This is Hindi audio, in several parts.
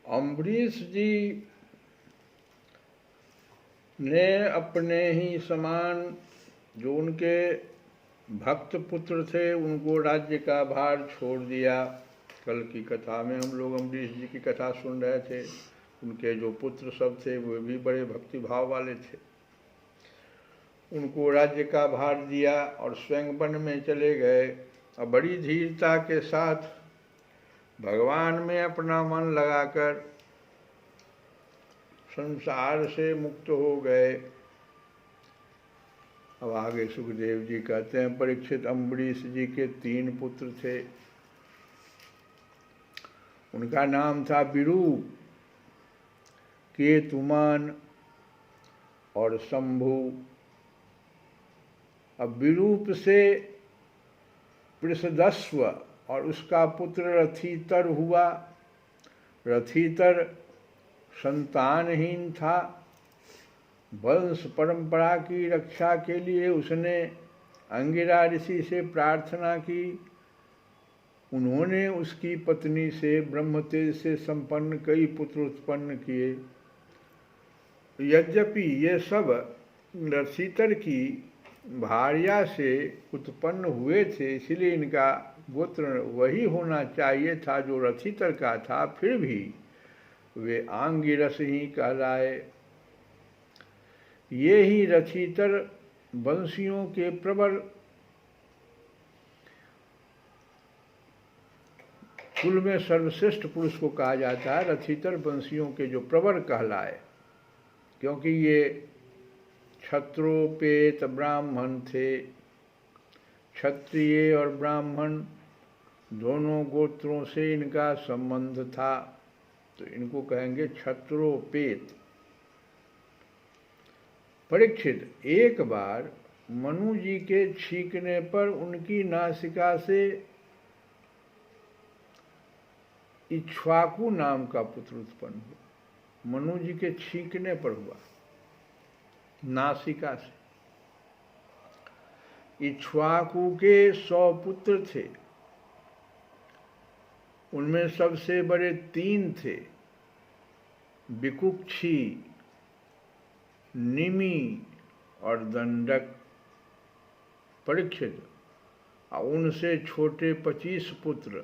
अम्बरीश जी ने अपने ही समान जो उनके भक्त पुत्र थे उनको राज्य का भार छोड़ दिया। कल की कथा में हम लोग अम्बरीश जी की कथा सुन रहे थे। उनके जो पुत्र सब थे वे भी बड़े भक्ति भाव वाले थे। उनको राज्य का भार दिया और स्वयं वन में चले गए और बड़ी धीरता के साथ भगवान में अपना मन लगाकर संसार से मुक्त हो गए। अब आगे सुखदेव जी कहते हैं, परीक्षित अम्बरीश जी के 3 पुत्र थे। उनका नाम था विरूप, केतुमान और शंभु। अब विरूप से पृषदस्व और उसका पुत्र रथितर हुआ। रथितर संतानहीन था। वंश परंपरा की रक्षा के लिए उसने अंगिरा ऋषि से प्रार्थना की। उन्होंने उसकी पत्नी से ब्रह्मतेज से संपन्न कई पुत्र उत्पन्न किए। यद्यपि ये सब रथितर की भार्या से उत्पन्न हुए थे, इसलिए इनका गोत्र वही होना चाहिए था जो रथितर का था, फिर भी वे आंगिरस ही कहलाए। ये ही रथितर वंशियों के प्रबल कुल में सर्वश्रेष्ठ पुरुष को कहा जाता है। रथितर वंशियों के जो प्रवर कहलाए, क्योंकि ये क्षत्रोपेत ब्राह्मण थे। क्षत्रिय और ब्राह्मण दोनों गोत्रों से इनका संबंध था, तो इनको कहेंगे क्षत्रोपेत। परीक्षित, एक बार मनु जी के छींकने पर उनकी नासिका से इक्ष्वाकु नाम का पुत्र उत्पन्न हुआ। मनु जी के छींकने पर हुआ, नासिका से। इक्ष्वाकु के 100 पुत्र थे। उनमें सबसे बड़े 3 थे, विकुक्षी, निमि और दंडक। परीक्षित, उनसे छोटे 25 पुत्र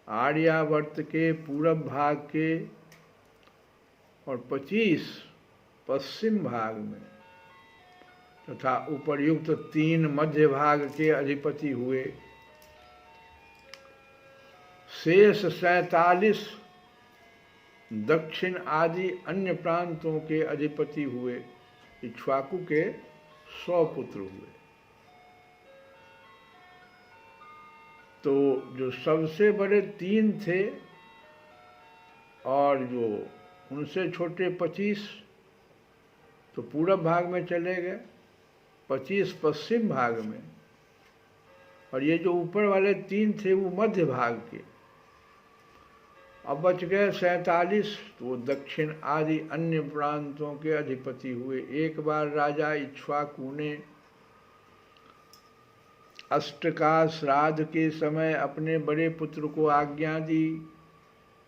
आर्यावर्त के पूरब भाग के और 25 पश्चिम भाग में तथा उपर्युक्त 3 मध्य भाग के अधिपति हुए। शेष 47 दक्षिण आदि अन्य प्रांतों के अधिपति हुए। इक्ष्वाकु के 100 पुत्र हुए। तो जो सबसे बड़े 3 थे और जो उनसे छोटे 25 तो पूरब भाग में चले गए, 25 पश्चिम भाग में, और ये जो ऊपर वाले 3 थे वो मध्य भाग के। अब बच गए 47, तो वो दक्षिण आदि अन्य प्रांतों के अधिपति हुए। एक बार राजा इक्ष्वाकु ने अष्टका श्राद्ध के समय अपने बड़े पुत्र को आज्ञा दी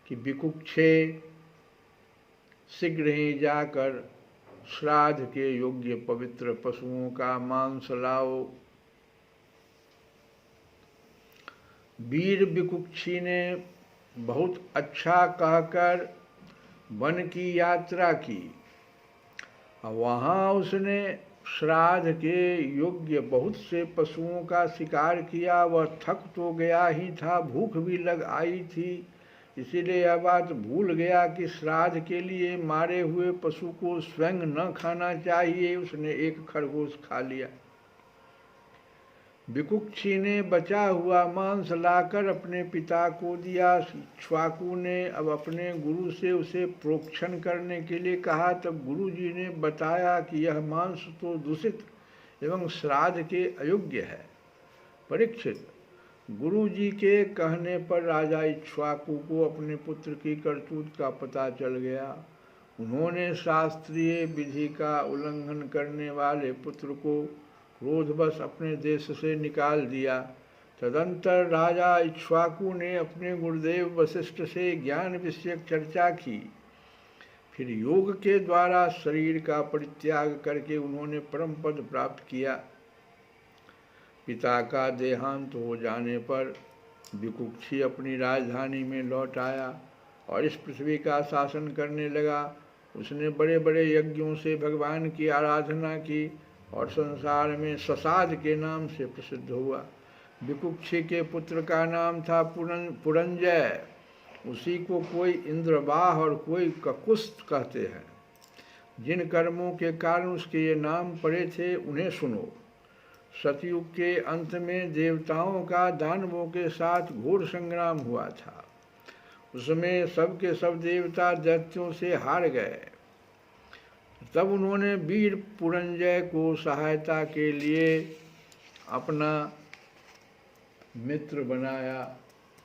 कि विकुक्षे शीघ्र ही जाकर श्राद्ध के योग्य पवित्र पशुओं का मांस लाओ। वीर विकुक्षी ने बहुत अच्छा कहकर वन की यात्रा की। वहाँ उसने श्राद्ध के योग्य बहुत से पशुओं का शिकार किया। वह थक तो गया ही था, भूख भी लग आई थी, इसीलिए यह बात भूल गया कि श्राद्ध के लिए मारे हुए पशु को स्वयं न खाना चाहिए। उसने एक खरगोश खा लिया। विकुक्षी ने बचा हुआ मांस लाकर अपने पिता को दिया। इक्ष्वाकु ने अब अपने गुरु से उसे प्रोक्षण करने के लिए कहा। तब गुरु जी ने बताया कि यह मांस तो दूषित एवं श्राद्ध के अयोग्य है। परीक्षित, गुरु जी के कहने पर राजा इक्ष्वाकु को अपने पुत्र की करतूत का पता चल गया। उन्होंने शास्त्रीय विधि का उल्लंघन करने वाले पुत्र को क्रोधवश अपने देश से निकाल दिया। तदंतर राजा इक्ष्वाकु ने अपने गुरुदेव वशिष्ठ से ज्ञान विषयक चर्चा की। फिर योग के द्वारा शरीर का परित्याग करके उन्होंने परम पद प्राप्त किया। पिता का देहांत हो जाने पर विकुक्षी अपनी राजधानी में लौट आया और इस पृथ्वी का शासन करने लगा। उसने बड़े बड़े यज्ञों से भगवान की आराधना की और संसार में ससाद के नाम से प्रसिद्ध हुआ। विकुक्षी के पुत्र का नाम था पुरंजय। उसी को कोई इंद्रवाह और कोई ककुस्त कहते हैं। जिन कर्मों के कारण उसके ये नाम पड़े थे उन्हें सुनो। सतयुग के अंत में देवताओं का दानवों के साथ घोर संग्राम हुआ था। उसमें सब के सब देवता दैत्यों से हार गए। तब उन्होंने वीर पुरंजय को सहायता के लिए अपना मित्र बनाया।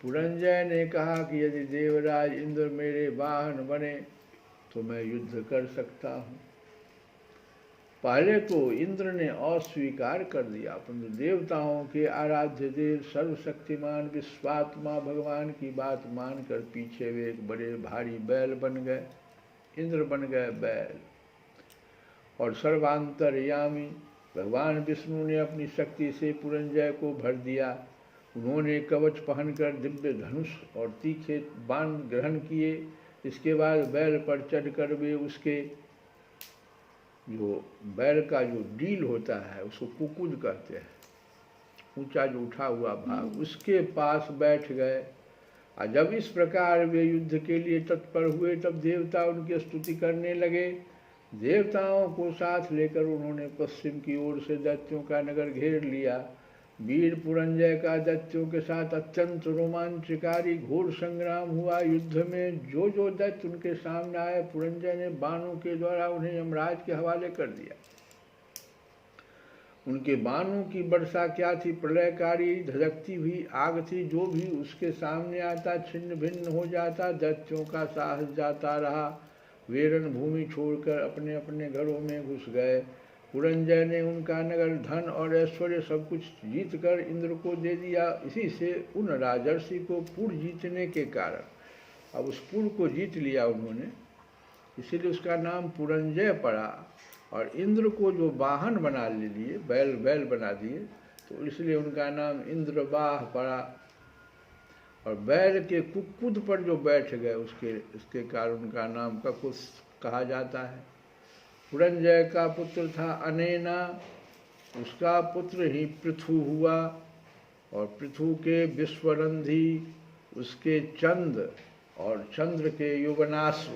पुरंजय ने कहा कि यदि देवराज इंद्र मेरे वाहन बने तो मैं युद्ध कर सकता हूँ। पहले तो इंद्र ने अस्वीकार कर दिया, परंतु देवताओं के आराध्य देव सर्वशक्तिमान विश्वात्मा भगवान की बात मानकर पीछे वे एक बड़े भारी बैल बन गए। इंद्र बन गए बैल। और सर्वांतरयामी भगवान विष्णु ने अपनी शक्ति से पुरंजय को भर दिया। उन्होंने कवच पहनकर दिव्य धनुष और तीखे बाण ग्रहण किए। इसके बाद बैल पर चढ़कर वे उसके जो बैल का जो डील होता है उसको कुकुद कहते हैं, ऊंचा जो उठा हुआ भाग, उसके पास बैठ गए। और जब इस प्रकार वे युद्ध के लिए तत्पर हुए तब देवता उनकी स्तुति करने लगे। देवताओं को साथ लेकर उन्होंने पश्चिम की ओर से दैत्यों का नगर घेर लिया। वीर पुरंजय का दैत्यों के साथ अत्यंत रोमांचकारी घोर संग्राम हुआ। युद्ध में जो जो दैत्य उनके सामने आए पुरंजय ने बाणों के द्वारा उन्हें यमराज के हवाले कर दिया। उनके बाणों की वर्षा क्या थी, प्रलयकारी धधकती हुई आग थी। जो भी उसके सामने आता छिन्न भिन्न हो जाता। दैत्यों का साहस जाता रहा। वे रणभूमि छोड़कर अपने अपने घरों में घुस गए। पुरंजय ने उनका नगर, धन और ऐश्वर्य सब कुछ जीत कर इंद्र को दे दिया। इसी से उन राजर्षि को पुर जीतने के कारण अब उस पुर को जीत लिया उन्होंने, इसीलिए उसका नाम पुरंजय पड़ा। और इंद्र को जो वाहन बना ले लिए, बैल बना दिए, तो इसलिए उनका नाम इंद्रवाह पड़ा। और बैल के कुक्कुद पर जो बैठ गए उसके कारण उनका नाम ककुस कहा जाता है। पुरंजय का पुत्र था अनेना, उसका पुत्र ही पृथु हुआ। और पृथु के विश्वरंधी, उसके चंद, और चंद्र के युवनाश्व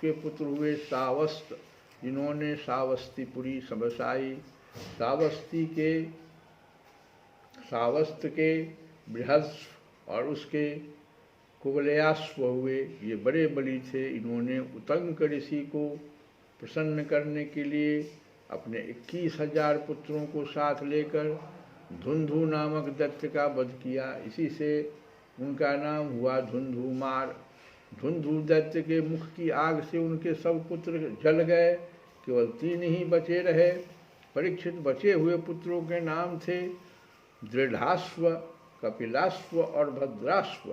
के पुत्र हुए सावस्त, जिन्होंने सावस्तीपुरी बसाई। सावस्त के बृहस्व और उसके कुवलयाश्व हुए। ये बड़े बली थे। इन्होंने उतंक ऋषि को प्रसन्न करने के लिए अपने 21,000 पुत्रों को साथ लेकर धुंधु नामक दैत्य का वध किया। इसी से उनका नाम हुआ धुंधुमार। धुंधु दैत्य के मुख की आग से उनके सब पुत्र जल गए, केवल 3 ही बचे रहे। परीक्षित बचे हुए पुत्रों के नाम थे दृढ़ाश्व, कपिलाश्व और भद्राश्व।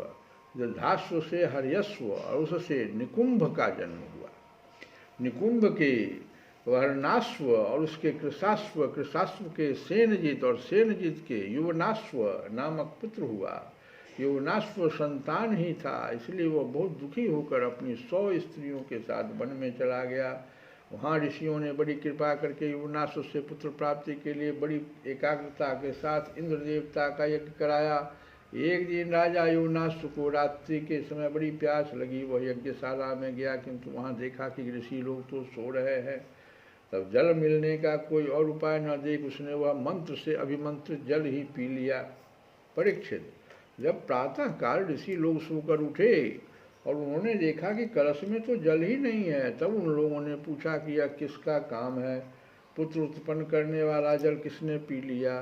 दृढ़ाश्व से हर्यश्व और उससे निकुंभ का जन्म हुआ। निकुंभ के वर्णाश्व और उसके कृशाश्व के सेनजित और सेनजित के युवनाश्व नामक पुत्र हुआ। युवनाश्व संतान ही था, इसलिए वह बहुत दुखी होकर अपनी 100 स्त्रियों के साथ वन में चला गया। वहाँ ऋषियों ने बड़ी कृपा करके युवनाश्व से पुत्र प्राप्ति के लिए बड़ी एकाग्रता के साथ इंद्र देवता का यज्ञ कराया। एक दिन राजा युवनाश्व को रात्रि के समय बड़ी प्यास लगी। वह यज्ञशाला में गया, किंतु वहाँ देखा कि ऋषि लोग तो सो रहे हैं। तब जल मिलने का कोई और उपाय न देख उसने वह मंत्र से अभिमंत्रित जल ही पी लिया। परीक्षित, जब प्रातः काल ऋषि लोग सोकर उठे और उन्होंने देखा कि कलश में तो जल ही नहीं है, तब उन लोगों ने पूछा कि यह किसका काम है, पुत्र उत्पन्न करने वाला जल किसने पी लिया।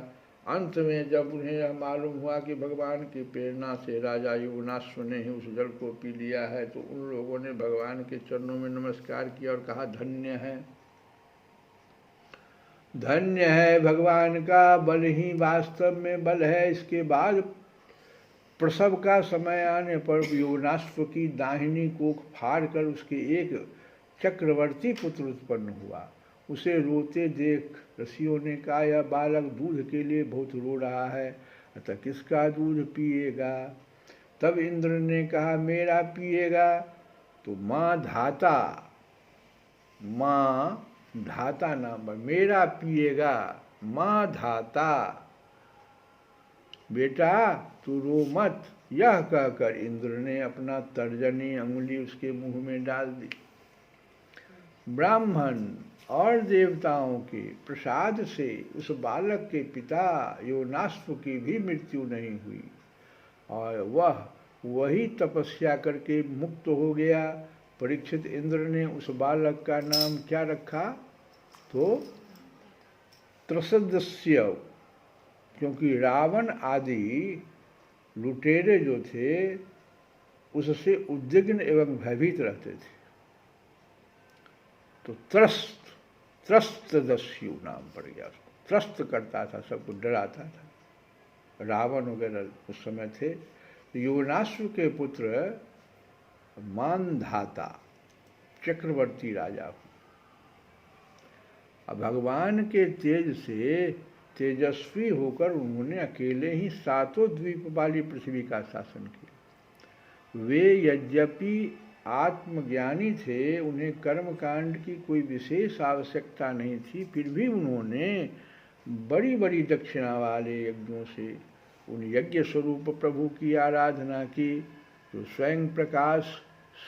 अंत में जब उन्हें यह मालूम हुआ कि भगवान की प्रेरणा से राजा युवनाश्व ने ही उस जल को पी लिया है, तो उन लोगों ने भगवान के चरणों में नमस्कार किया और कहा, धन्य है भगवान का बल ही वास्तव में बल है। इसके बाद प्रसव का समय आने पर युवनाश्व की दाहिनी कोख फाड़ कर उसके एक चक्रवर्ती पुत्र उत्पन्न हुआ। उसे रोते देख ऋषियों ने कहा, यह बालक दूध के लिए बहुत रो रहा है, अतः किसका दूध पिएगा। तब इंद्र ने कहा, मेरा पिएगा। तो माँ धाता नाम, मेरा पिएगा, माँ धाता, बेटा तू रो मत, यह कहकर इंद्र ने अपना तर्जनी अंगुली उसके मुंह में डाल दी। ब्राह्मण और देवताओं के प्रसाद से उस बालक के पिता योनास्व की भी मृत्यु नहीं हुई और वह वही तपस्या करके मुक्त हो गया। परीक्षित, इंद्र ने उस बालक का नाम क्या रखा? तो त्रसदस्य, क्योंकि रावण आदि लुटेरे जो थे उससे उद्विग्न एवं भयभीत रहते थे, तो त्रस्तदस्यु नाम पड़ गया। उसको त्रस्त करता था, सबको डराता था। रावण वगैरह उस समय थे। तो योनाश्व के पुत्र मानधाता चक्रवर्ती राजा हुए। अब भगवान के तेज से तेजस्वी होकर उन्होंने अकेले ही 7 द्वीप वाली पृथ्वी का शासन किया। वे यद्यपि आत्मज्ञानी थे, उन्हें कर्मकांड की कोई विशेष आवश्यकता नहीं थी, फिर भी उन्होंने बड़ी बड़ी दक्षिणा वाले यज्ञों से उन यज्ञ स्वरूप प्रभु की आराधना की, जो स्वयं प्रकाश,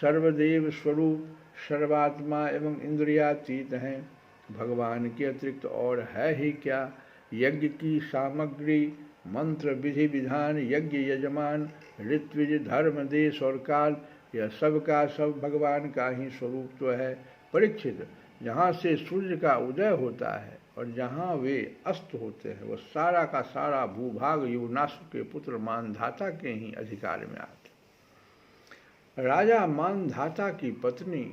सर्वदेव स्वरूप, सर्वात्मा एवं इंद्रियातीत हैं। भगवान के अतिरिक्त और है ही क्या? यज्ञ की सामग्री, मंत्र, विधि विधान, यज्ञ यजमान, ऋत्विज, धर्म, देश और काल, यह सब का सब भगवान का ही स्वरूप तो है। परीक्षित, जहाँ से सूर्य का उदय होता है और जहाँ वे अस्त होते हैं, वह सारा का सारा भूभाग योनाश्व के पुत्र मानधाता के ही अधिकार में आता। राजा मानधाता की पत्नी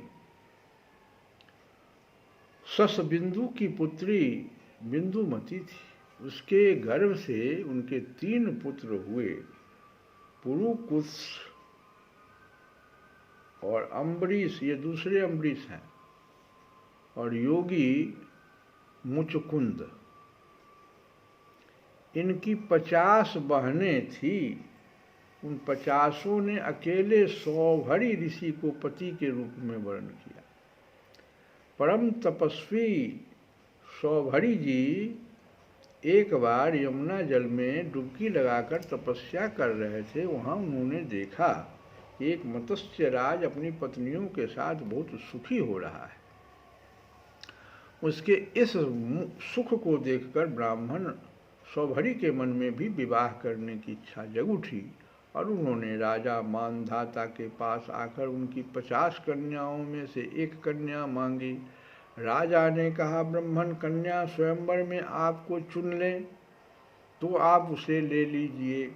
ससबिंदु की पुत्री बिंदुमती थी। उसके गर्भ से उनके 3 पुत्र हुए, पुरुकुस और अम्बरीश, ये दूसरे अम्बरीश हैं, और योगी मुचकुंद। इनकी 50 बहनें थी। उन 50 ने अकेले सौभरी ऋषि को पति के रूप में वर्ण किया। परम तपस्वी सौभरी जी एक बार यमुना जल में डुबकी लगाकर तपस्या कर रहे थे। वहाँ उन्होंने देखा एक मत्स्य राज अपनी पत्नियों के साथ बहुत सुखी हो रहा है। उसके इस सुख को देखकर ब्राह्मण सौभरी के मन में भी विवाह करने की इच्छा जग उठी और उन्होंने राजा मानधाता के पास आकर उनकी 50 कन्याओं में से एक कन्या मांगी। राजा ने कहा, ब्राह्मण कन्या स्वयंवर में आपको चुन लें तो आप उसे ले लीजिए।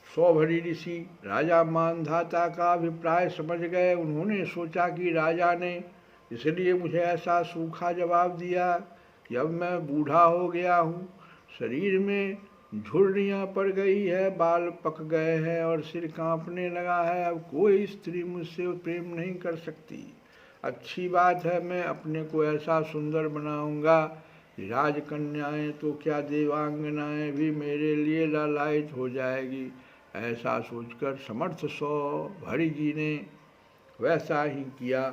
सौभरी ऋषि राजा मानधाता का अभिप्राय समझ गए। उन्होंने सोचा कि राजा ने इसलिए मुझे ऐसा सूखा जवाब दिया कि अब मैं बूढ़ा हो गया हूँ, शरीर में झुर्रियाँ पड़ गई है, बाल पक गए हैं और सिर कांपने लगा है। अब कोई स्त्री मुझसे प्रेम नहीं कर सकती। अच्छी बात है, मैं अपने को ऐसा सुंदर बनाऊंगा कि राजकन्याएं तो क्या देवांगनाएं भी मेरे लिए लालायित हो जाएगी। ऐसा सोचकर समर्थ सौभरी जी ने वैसा ही किया।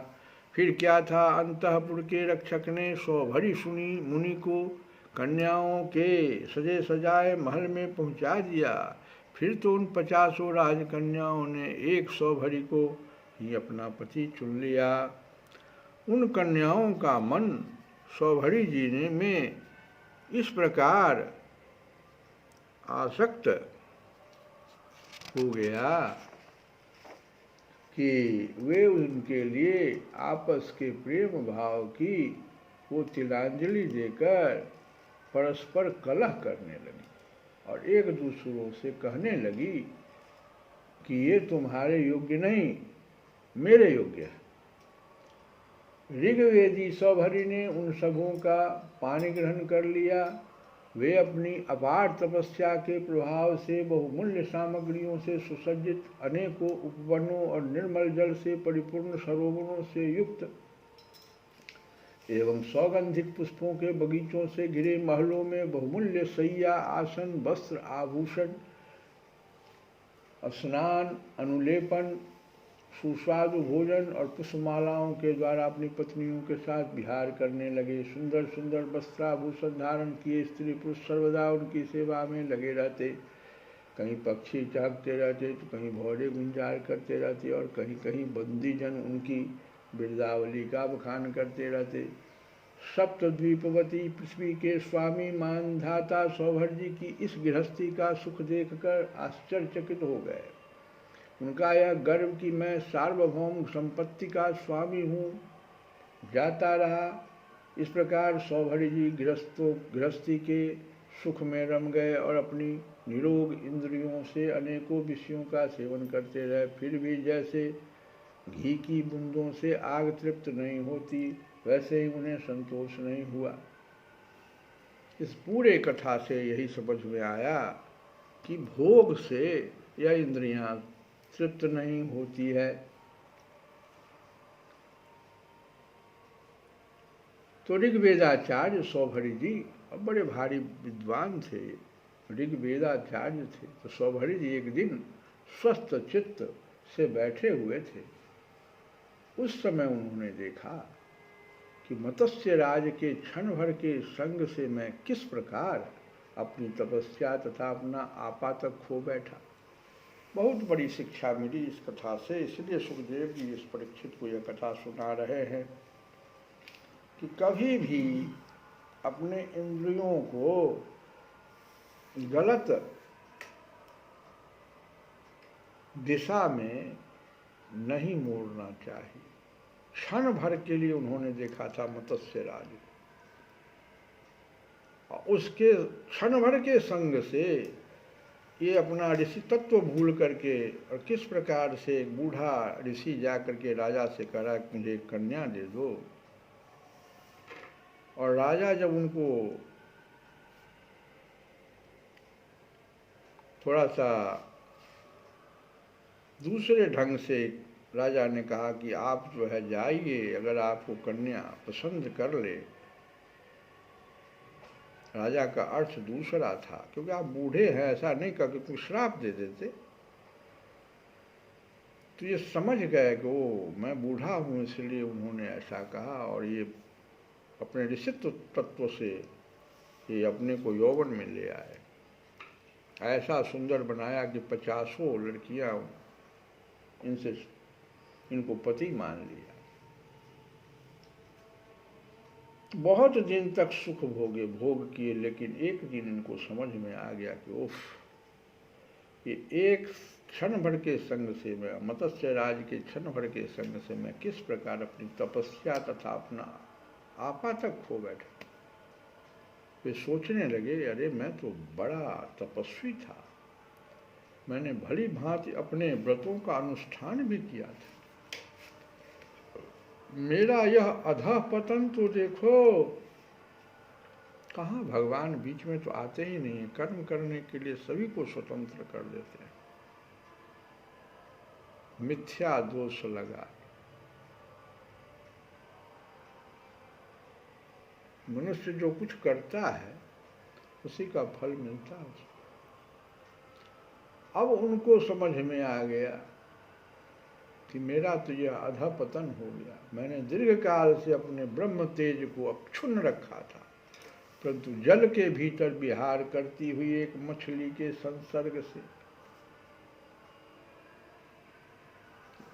फिर क्या था, अंतःपुर के रक्षक ने सौभरी मुनि को कन्याओं के सजे सजाए महल में पहुंचा दिया। फिर तो उन 50 राजकन्याओं ने एक सौभरी को ही अपना पति चुन लिया। उन कन्याओं का मन सौभरी जी ने में इस प्रकार आसक्त हो गया कि वे उनके लिए आपस के प्रेम भाव की वो तिलांजलि देकर परस्पर कलह करने लगी और एक दूसरों से कहने लगी कि ये तुम्हारे योग्य नहीं, मेरे योग्य है। ऋग्वेदी सौभरी ने उन सबों का पानी ग्रहण कर लिया। वे अपनी अपार तपस्या के प्रभाव से बहुमूल्य सामग्रियों से सुसज्जित अनेकों उपवनों और निर्मल जल से परिपूर्ण सरोवरों से युक्त एवं सौगंधिक पुष्पों के बगीचों से घिरे महलों में बहुमूल्य शैया, आसन, वस्त्र, आभूषण, स्नान, अनुलेपन, सुस्वादु भोजन और पुष्पमालाओं के द्वारा अपनी पत्नियों के साथ विहार करने लगे। सुंदर सुंदर वस्त्राभूषण धारण किए स्त्री पुरुष सर्वदा उनकी सेवा में लगे रहते। कहीं पक्षी चहकते रहते तो कहीं भौरे गुंजार करते रहते और कहीं कहीं बंदीजन उनकी बिरदावली का बखान करते रहते। सप्तद्वीपवती पृथ्वी के स्वामी मानधाता सौभर जी की इस गृहस्थी का सुख देखकर आश्चर्यचकित हो गए। उनका यह गर्व कि मैं सार्वभौम संपत्ति का स्वामी हूँ जाता रहा। इस प्रकार सौभर जी गृहस्थी के सुख में रम गए और अपनी निरोग इंद्रियों से अनेकों विषयों का सेवन करते रहे। फिर भी जैसे घी की बूंदों से आग तृप्त नहीं होती, वैसे ही उन्हें संतोष नहीं हुआ। इस पूरे कथा से यही समझ में आया कि भोग से यह इंद्रियां तृप्त नहीं होती है। तो ऋग्वेदाचार्य सौभरी जी अब बड़े भारी विद्वान थे, ऋग्वेदाचार्य थे। तो सौभरी जी एक दिन स्वस्थ चित्त से बैठे हुए थे। उस समय उन्होंने देखा कि मत्स्य राज के क्षण भर के संग से मैं किस प्रकार अपनी तपस्या तथा अपना आपा तक खो बैठा। बहुत बड़ी शिक्षा मिली इस कथा से, इसलिए सुखदेव जी इस परीक्षित को यह कथा सुना रहे हैं कि कभी भी अपने इंद्रियों को गलत दिशा में नहीं मोड़ना चाहिए। क्षण भर के लिए उन्होंने देखा था मत्स्य राज, उसके क्षण भर के संग से ये अपना ऋषि तत्व भूल करके, और किस प्रकार से बूढ़ा ऋषि जा करके राजा से कहा कि मुझे कन्या दे दो, और राजा जब उनको थोड़ा सा दूसरे ढंग से राजा ने कहा कि आप जो है जाइए, अगर आपको कन्या पसंद कर ले। राजा का अर्थ दूसरा था, क्योंकि आप बूढ़े हैं ऐसा नहीं कहा कि तुम श्राप दे देते। तो ये समझ गए कि वो मैं बूढ़ा हूँ इसलिए उन्होंने ऐसा कहा, और ये अपने ऋषित्व तत्व से ये अपने को यौवन में ले आए। ऐसा सुंदर बनाया कि 50 लड़कियां इनको पति मान लिया। बहुत दिन तक सुख भोग किए, लेकिन एक दिन इनको समझ में आ गया कि उफ, ये एक क्षण भर के संग से मैं, मत्स्य राज के क्षण भर के संग से मैं किस प्रकार अपनी तपस्या तथा अपना आपा तक खो बैठा। वे सोचने लगे, अरे मैं तो बड़ा तपस्वी था, मैंने भली भांति अपने व्रतों का अनुष्ठान भी किया था, मेरा यह अधः पतन तो देखो। कहाँ भगवान बीच में तो आते ही नहीं, कर्म करने के लिए सभी को स्वतंत्र कर देते हैं। मिथ्या दोष लगा, मनुष्य जो कुछ करता है उसी का फल मिलता है उसको। अब उनको समझ में आ गया कि मेरा तो यह अधःपतन हो गया। मैंने दीर्घ काल से अपने ब्रह्म तेज को अक्षुण्ण रखा था, परंतु जल के भीतर विहार करती हुई एक मछली के संसर्ग से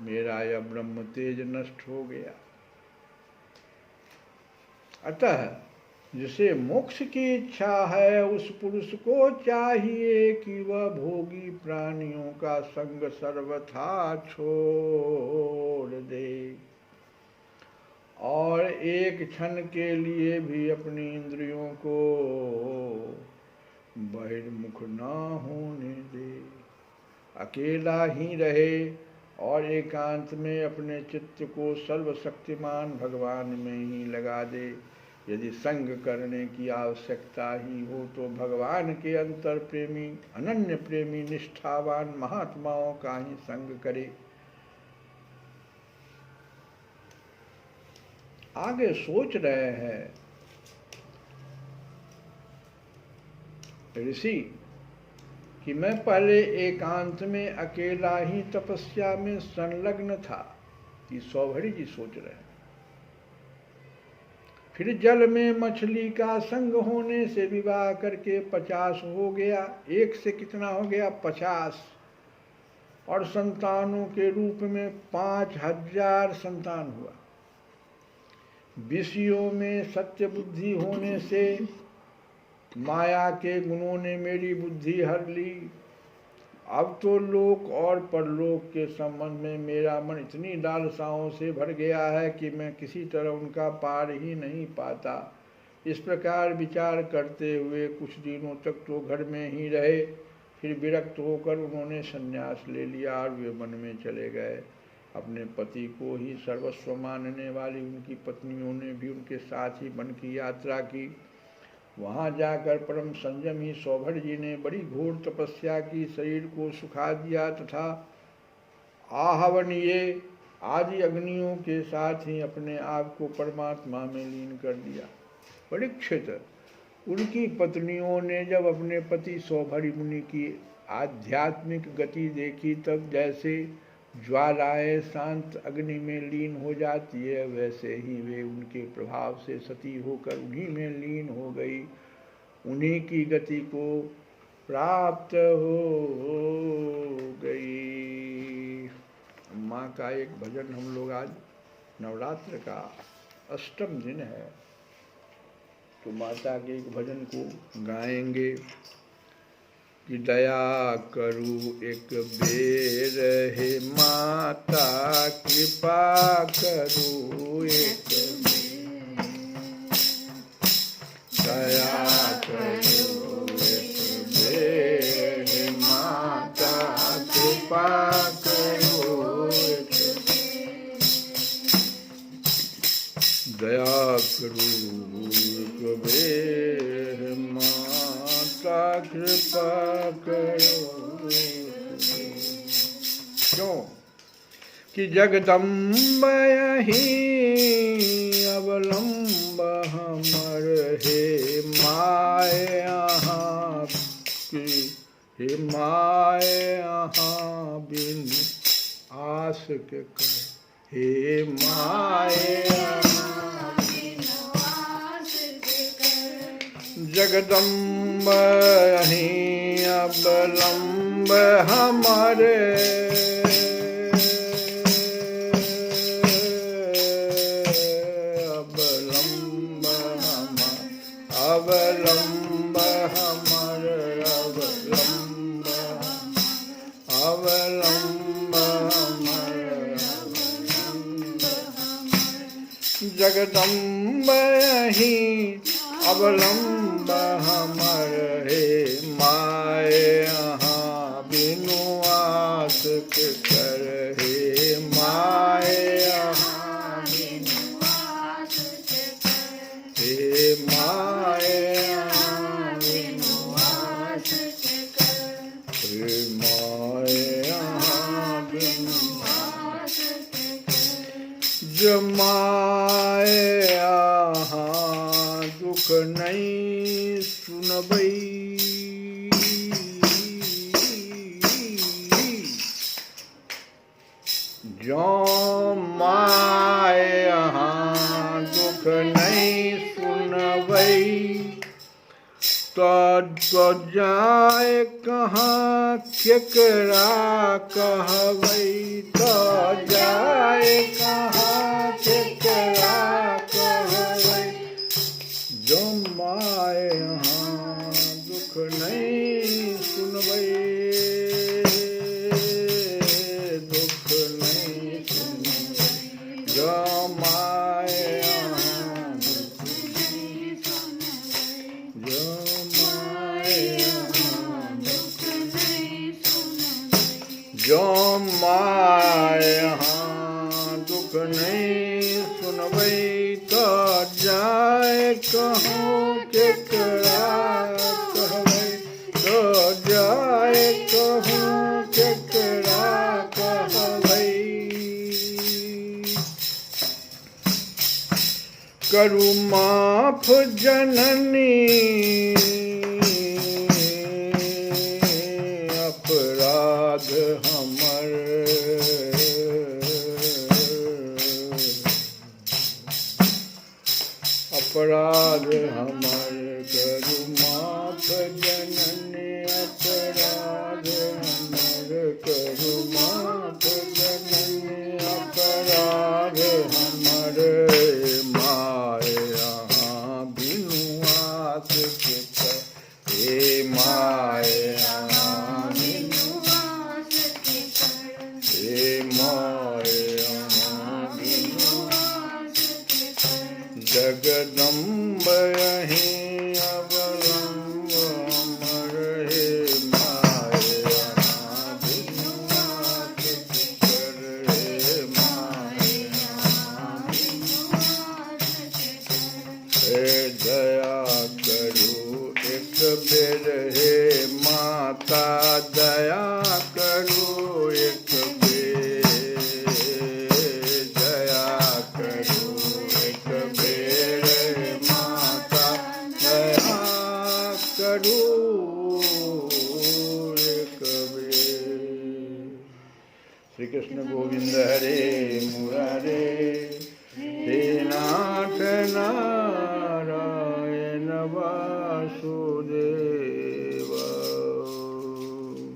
मेरा यह ब्रह्म तेज नष्ट हो गया। अतः जिसे मोक्ष की इच्छा है उस पुरुष को चाहिए कि वह भोगी प्राणियों का संग सर्वथा छोड़ दे और एक क्षण के लिए भी अपनी इंद्रियों को बहिर्मुख न होने दे। अकेला ही रहे और एकांत में अपने चित्त को सर्वशक्तिमान भगवान में ही लगा दे। यदि संग करने की आवश्यकता ही हो तो भगवान के अंतर प्रेमी, अनन्य प्रेमी, निष्ठावान महात्माओं का ही संग करे। आगे सोच रहे हैं ऋषि कि मैं पहले एकांत में अकेला ही तपस्या में संलग्न था। ये सौभरी जी सोच रहे हैं। फिर जल में मछली का संग होने से विवाह करके 50 हो गया। एक से कितना हो गया? 50। और संतानों के रूप में 5000 संतान हुआ। विषयों में सत्य बुद्धि होने से माया के गुणों ने मेरी बुद्धि हर ली। अब तो लोक और परलोक के संबंध में मेरा मन इतनी लालसाओं से भर गया है कि मैं किसी तरह उनका पार ही नहीं पाता। इस प्रकार विचार करते हुए कुछ दिनों तक तो घर में ही रहे। फिर विरक्त होकर उन्होंने संन्यास ले लिया और वे वन में चले गए। अपने पति को ही सर्वस्व मानने वाली उनकी पत्नियों ने भी उनके साथ ही वन की यात्रा की। वहाँ जाकर परम संयमी सौभर जी ने बड़ी घोर तपस्या की, शरीर को सुखा दिया तथा आहवनीय आदि अग्नियों के साथ ही अपने आप को परमात्मा में लीन कर दिया। परीक्षित, उनकी पत्नियों ने जब अपने पति सौभरी मुनि की आध्यात्मिक गति देखी, तब जैसे ज्वालाएं शांत अग्नि में लीन हो जाती है, वैसे ही वे उनके प्रभाव से सती होकर उन्हीं में लीन हो गई, उन्हीं की गति को प्राप्त हो गई। माँ का एक भजन हम लोग आज नवरात्र का 8वां दिन है, तो माता के एक भजन को गाएंगे कि दया करू एक बेर हे माता, कृपा करू एक बेर, दया करू एक बेर हे माता, कृपा करू एक बेर, दया करू एक बेर माता, कृपा करो। क्यों कि जगदम्ब यही अवलंब हमर हे माय यहाँ की, हे माय यहाँ बिन आस के कर, हे माय जगदम्ब यहीं अवलंब हमारे, अवलंब हमारे, अवलंब हमारे, अवलंब अवलंब हमारे, जगदम्ब यहीं अवलंब हमर हे माय यहाँ बिनु आस के कर, हे माय यहाँ बिनु आस के कर, हे माय यहाँ बिनु आस के कर, हे माय यहाँ बिनु आस के कर, जमाए यहाँ दुख नहीं सुनबई, जो माय यहाँ दुख नहीं सुनबई, तो जाए कहाँ केकरा कहबई, तो जाए कहाँ केकरा कहबई, जो माय यहाँ दुख नहीं सुनबई, दुख नहीं सुनबई, जो माय यहाँ दुख नहीं सुनबई, जो माय यहाँ दुख नहीं सुनबई, जो माय यहाँ दुख नहीं सुनबई, तो जाए कहूँ केकरा कहबई, तो जाए कहूँ केकरा कहबई, करू माफ जननी अपराध हमर, अपराध हमारे करु माफ जननी अपराध हमारे करु माफ जननी अपराध हमारे माया बिनु आस चित हे माया बिनु आस चित हे माया बिनु आस चित जगदम्ब यहीं अवलंब अमर हे माया बिनु आस चित हे माया बिनु आस चित हे दया करो एक बेर हे माता दया करो एक बेर दया करो एक बेर माता दया करो एक बेर। श्री कृष्ण गोविंद हरे मुरारे हे नाथ नारायण वासुदेव।